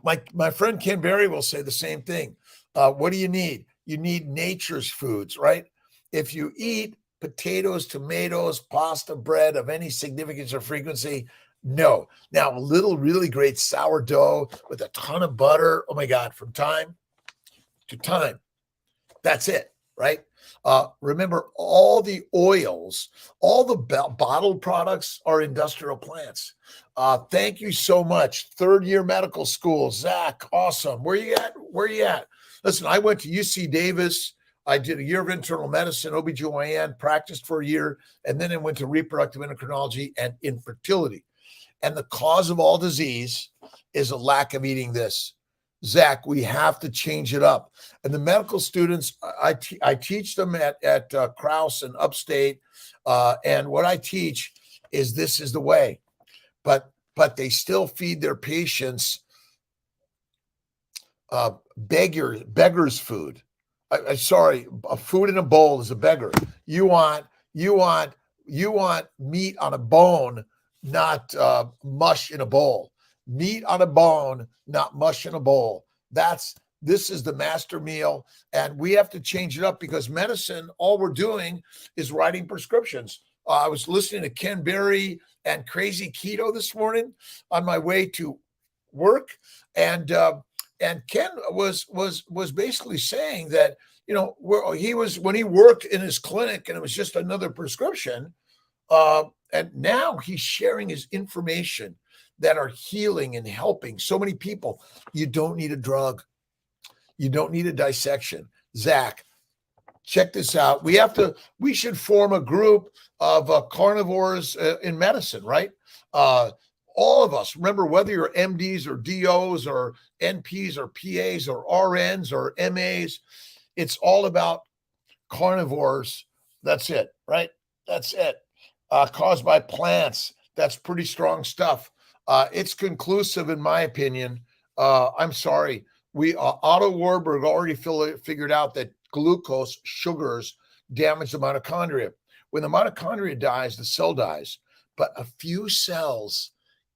My friend Ken Berry will say the same thing. What do you need? You need nature's foods, right? If you eat potatoes, tomatoes, pasta, bread of any significance or frequency, no. Now, a little really great sourdough with a ton of butter. Oh my God, from time to time. That's it, right? Remember, all the oils, all the bottled products are industrial plants. Thank you so much. Third year medical school. Zach, awesome. Where you at? Where you at? Listen, I went to UC Davis. I did a year of internal medicine, OBGYN, practiced for a year, and then I went to reproductive endocrinology and infertility. And the cause of all disease is a lack of eating this. Zach, we have to change it up. And the medical students, I teach them at Krause and Upstate. And what I teach is this is the way. But they still feed their patients beggar's food. Sorry, a food in a bowl is a beggar. You want meat on a bone, not mush in a bowl. Meat on a bone, not mush in a bowl. This is the master meal, and we have to change it up because medicine, all we're doing is writing prescriptions. I was listening to Ken Berry and Crazy Keto this morning on my way to work, and Ken was basically saying that, you know, when he worked in his clinic and it was just another prescription, and now he's sharing his information that are healing and helping so many people. You don't need a drug. You don't need a dissection. Zach, check this out. We should form a group of carnivores in medicine, right? All of us, remember, whether you're MDs or DOs or NPs or PAs or RNs or MAs, it's all about carnivores. That's it, right? That's it. Caused by plants. That's pretty strong stuff. It's conclusive, in my opinion. I'm sorry. Otto Warburg already figured out that glucose, sugars, damage the mitochondria. When the mitochondria dies, the cell dies. But a few cells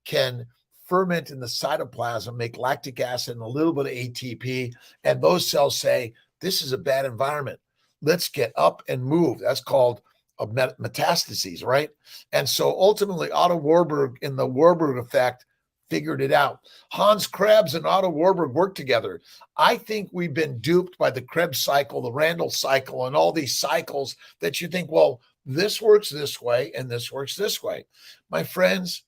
can ferment in the cytoplasm, make lactic acid and a little bit of ATP. And those cells say, this is a bad environment. Let's get up and move. That's called metastases, right? And so ultimately, Otto Warburg, in the Warburg effect, figured it out. Hans Krebs and Otto Warburg worked together. I think we've been duped by the Krebs cycle, the Randall cycle, and all these cycles that you think, well, this works this way and this works this way. My friends,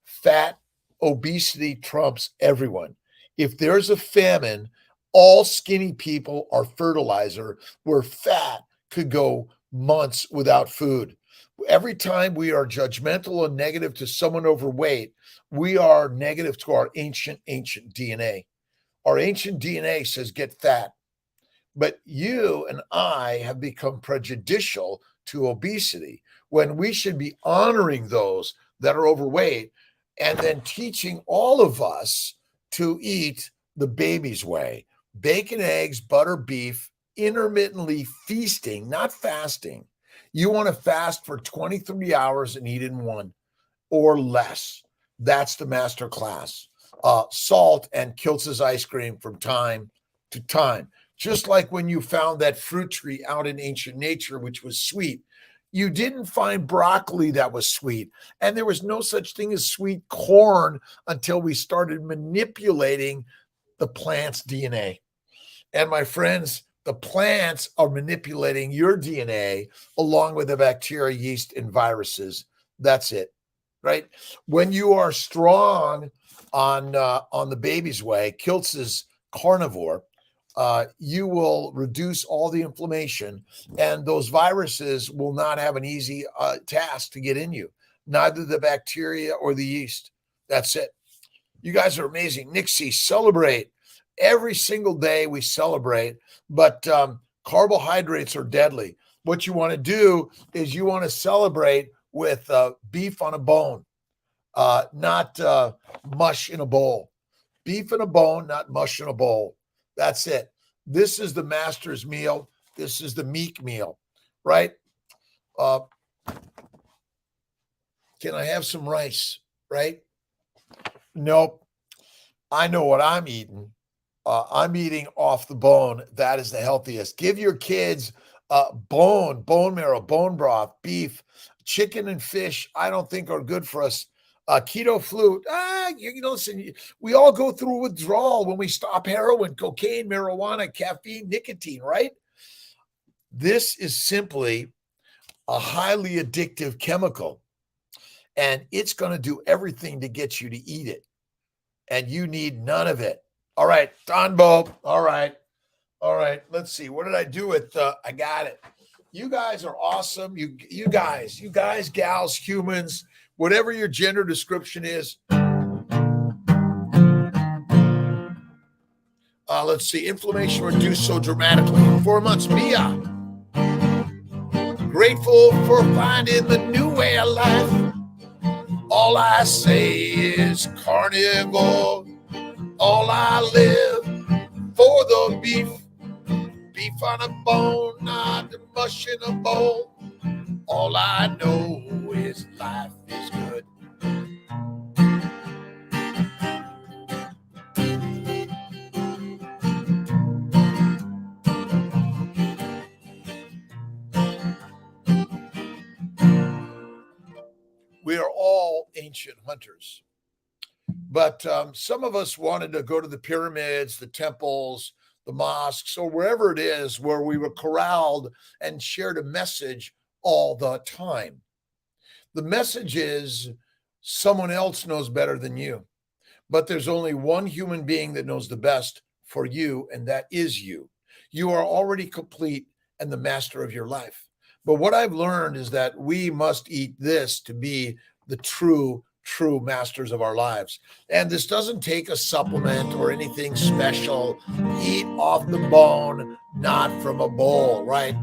fat, obesity trumps everyone. If there's a famine, all skinny people are fertilizer, where fat could go months without food. Every time we are judgmental and negative to someone overweight, we are negative to our ancient DNA. Our ancient DNA says get fat. But you and I have become prejudicial to obesity when we should be honoring those that are overweight and then teaching all of us to eat the baby's way. Bacon, eggs, butter, beef, intermittently feasting, not fasting. You want to fast for 23 hours and eat in one or less. That's the master class. Salt and Kiltz's ice cream from time to time. Just like when you found that fruit tree out in ancient nature, which was sweet, you didn't find broccoli that was sweet. And there was no such thing as sweet corn until we started manipulating the plant's DNA. And my friends, the plants are manipulating your DNA along with the bacteria, yeast, and viruses. That's it, right? When you are strong on the baby's way, Kiltz's Carnivore, you will reduce all the inflammation, and those viruses will not have an easy task to get in you, neither the bacteria or the yeast. That's it. You guys are amazing. Nixie, celebrate. Every single day we celebrate, but carbohydrates are deadly. What you want to do is you want to celebrate with beef on a bone, not mush in a bowl. Beef in a bone, not mush in a bowl. That's it. This is the master's meal. This is the meek meal, right? Can I have some rice, right? Nope. I know what I'm eating. I'm eating off the bone. That is the healthiest. Give your kids bone marrow, bone broth, beef, chicken, and fish. I don't think are good for us. Keto flute. Listen, we all go through withdrawal when we stop heroin, cocaine, marijuana, caffeine, nicotine, right? This is simply a highly addictive chemical, and it's going to do everything to get you to eat it, and you need none of it. All right, Donbo. All right. Let's see. What did I do with? I got it. You guys are awesome. You guys, gals, humans, whatever your gender description is. Let's see. Inflammation reduced so dramatically in 4 months. Mia, grateful for finding the new way of life. All I say is carnivore. All I live for the beef on a bone, not the mush in a bowl. All I know is life is good. We are all ancient hunters. But some of us wanted to go to the pyramids, the temples, the mosques, or wherever it is where we were corralled and shared a message all the time. The message is someone else knows better than you, but there's only one human being that knows the best for you, and that is you. You are already complete and the master of your life. But what I've learned is that we must eat this to be the true masters of our lives. And this doesn't take a supplement or anything special. Eat off the bone, not from a bowl, right?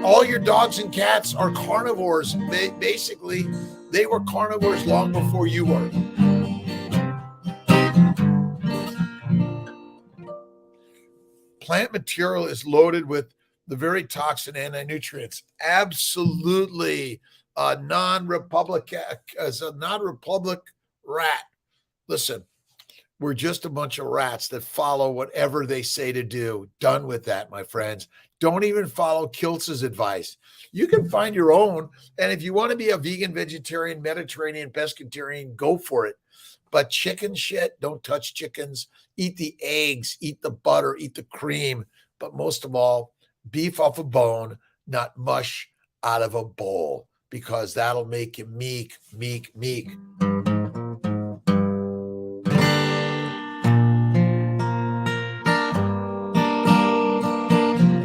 All your dogs and cats are carnivores. Basically, they were carnivores long before you were. Plant material is loaded with the very toxic anti-nutrients. Absolutely. Non-republic rat. Listen, we're just a bunch of rats that follow whatever they say to do. Done with that, my friends. Don't even follow Kiltz's advice. You can find your own. And if you want to be a vegan, vegetarian, Mediterranean, pescatarian, go for it. But chicken shit, don't touch chickens. Eat the eggs, eat the butter, eat the cream. But most of all, beef off a bone, not mush out of a bowl, because that'll make you meek.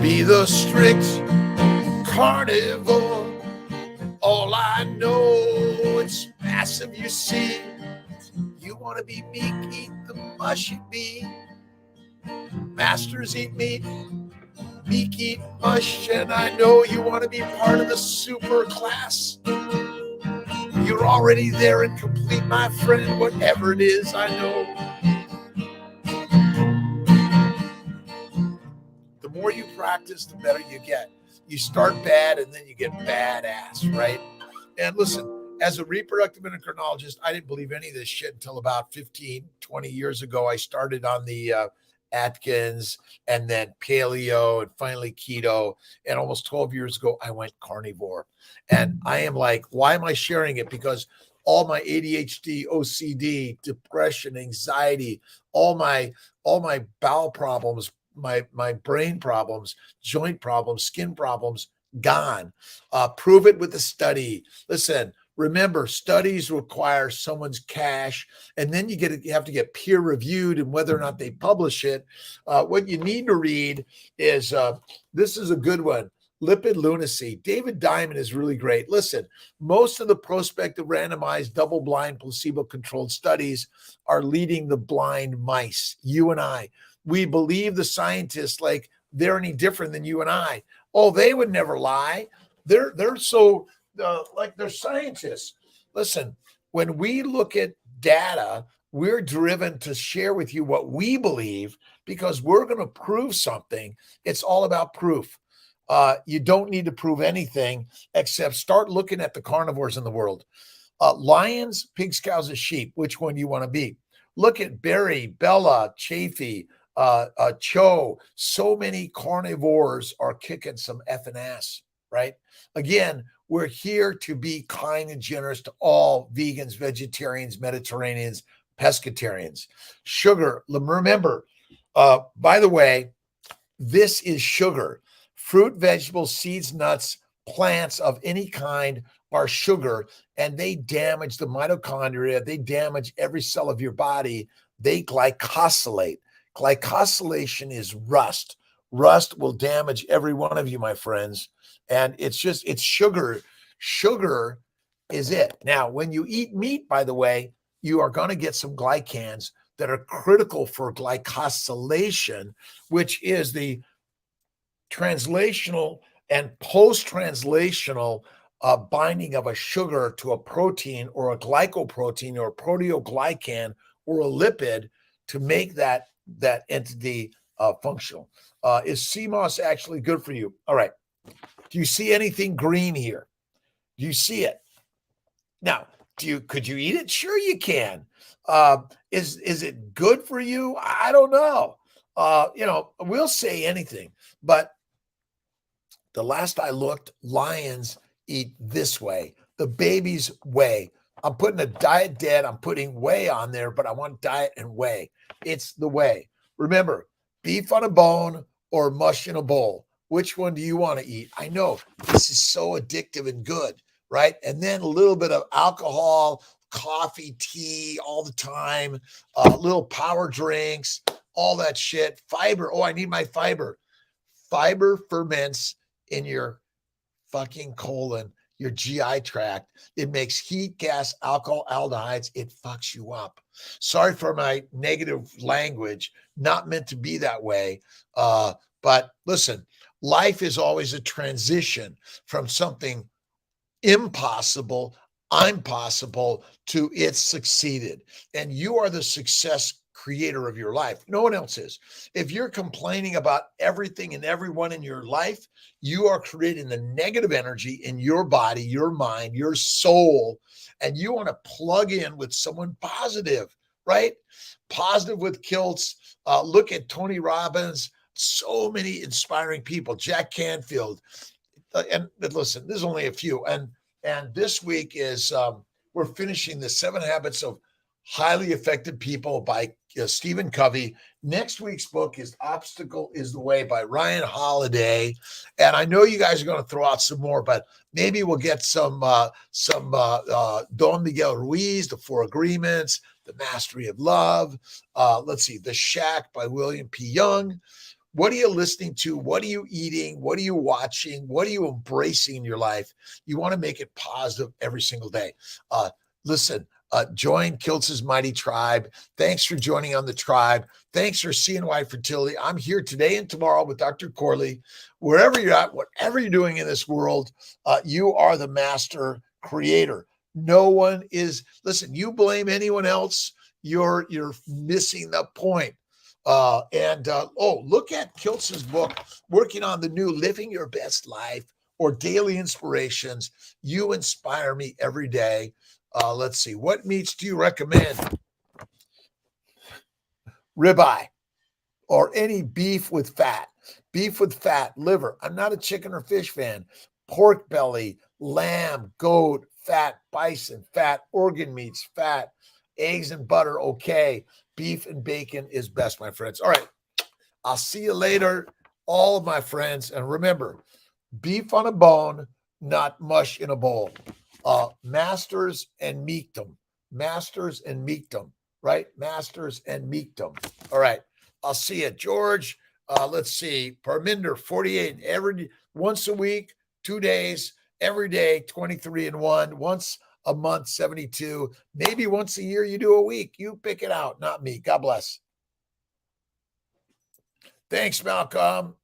Be the strict carnivore. All I know, it's massive, you see. You want to be meek, eat the mushy bee. Masters eat meat, meek eat mush, and I know you want to be part of the super class. You're already there and complete, my friend, whatever it is, I know. The more you practice, the better you get. You start bad and then you get badass, right? And listen, as a reproductive endocrinologist, I didn't believe any of this shit until about 15, 20 years ago. I started on the Atkins and then paleo and finally keto. And almost 12 years ago, I went carnivore. And I am like, why am I sharing it? Because all my ADHD, OCD, depression, anxiety, all my bowel problems, my brain problems, joint problems, skin problems, gone. Prove it with a study. Listen, remember, studies require someone's cash, and then you have to get peer reviewed, and whether or not they publish it. What you need to read is this is a good one. Lipid lunacy. David Diamond is really great. Listen, most of the prospective randomized double-blind placebo-controlled studies are leading the blind mice, you and I. We believe the scientists like they're any different than you and I. Oh, they would never lie. They're so like they're scientists. Listen, when we look at data, we're driven to share with you what we believe because we're going to prove something. It's all about proof. You don't need to prove anything except start looking at the carnivores in the world. Lions, pigs, cows, and sheep. Which one do you want to be? Look at Barry, Bella, Chafee, Cho. So many carnivores are kicking some effing ass, right? Again, we're here to be kind and generous to all vegans, vegetarians, Mediterraneans, pescatarians. Sugar, remember, by the way, this is sugar. Fruit, vegetables, seeds, nuts, plants of any kind are sugar, and they damage the mitochondria. They damage every cell of your body. They glycosylate. Glycosylation is rust. Rust will damage every one of you, my friends. And it's sugar. Sugar is it. Now, when you eat meat, by the way, you are going to get some glycans that are critical for glycosylation, which is the translational and post-translational binding of a sugar to a protein or a glycoprotein or a proteoglycan or a lipid to make that entity functional. Is CMOS actually good for you? All right. Do you see anything green here? Do you see it? Now, could you eat it? Sure you can. Is it good for you? I don't know. We'll say anything, but the last I looked, lions eat this way, the baby's way. I'm putting a diet dead. I'm putting whey on there, but I want diet and whey. It's the way. Remember, beef on a bone or mush in a bowl. Which one do you want to eat? I know this is so addictive and good, right? And then a little bit of alcohol, coffee, tea all the time, little power drinks, all that shit. Fiber. Oh, I need my fiber. Fiber ferments in your fucking colon, your GI tract. It makes heat, gas, alcohol, aldehydes. It fucks you up. Sorry for my negative language. Not meant to be that way. But listen, life is always a transition from something impossible, I'm possible, to it's succeeded. And you are the success creator of your life. No one else is. If you're complaining about everything and everyone in your life, you are creating the negative energy in your body, your mind, your soul, and you want to plug in with someone positive, right? Positive with Kiltz. Look at Tony Robbins. So many inspiring people. Jack Canfield. And listen, there's only a few. And this week is we're finishing the 7 Habits of Highly Effective People by Stephen Covey. Next week's book is Obstacle is the Way by Ryan Holiday. And I know you guys are going to throw out some more, but maybe we'll get some Don Miguel Ruiz, The Four Agreements, The Mastery of Love. Let's see, The Shack by William P. Young. What are you listening to? What are you eating? What are you watching? What are you embracing in your life? You want to make it positive every single day. Listen, join Kiltz's Mighty Tribe. Thanks for joining on the tribe. Thanks for CNY Fertility. I'm here today and tomorrow with Dr. Corley. Wherever you're at, whatever you're doing in this world, you are the master creator. No one is, listen, you blame anyone else, you're missing the point. Look at Kiltz's book, working on the new Living Your Best Life or Daily Inspirations. You inspire me every day. Let's see, what meats do you recommend? Ribeye or any beef with fat, liver. I'm not a chicken or fish fan. Pork belly, lamb, goat, fat, bison, fat, organ meats, fat, eggs and butter, okay. Beef and bacon is best, my friends. All right. I'll see you later, all of my friends. And remember, beef on a bone, not mush in a bowl. Masters and meekdom. Masters and meekdom, right? Masters and meekdom. All right. I'll see you, George. Let's see. Parminder, 48. Once a week, 2 days, every day, 23 and 1. Once a month, 72. Maybe once a year, you do a week. You pick it out, not me. God bless. Thanks, Malcolm.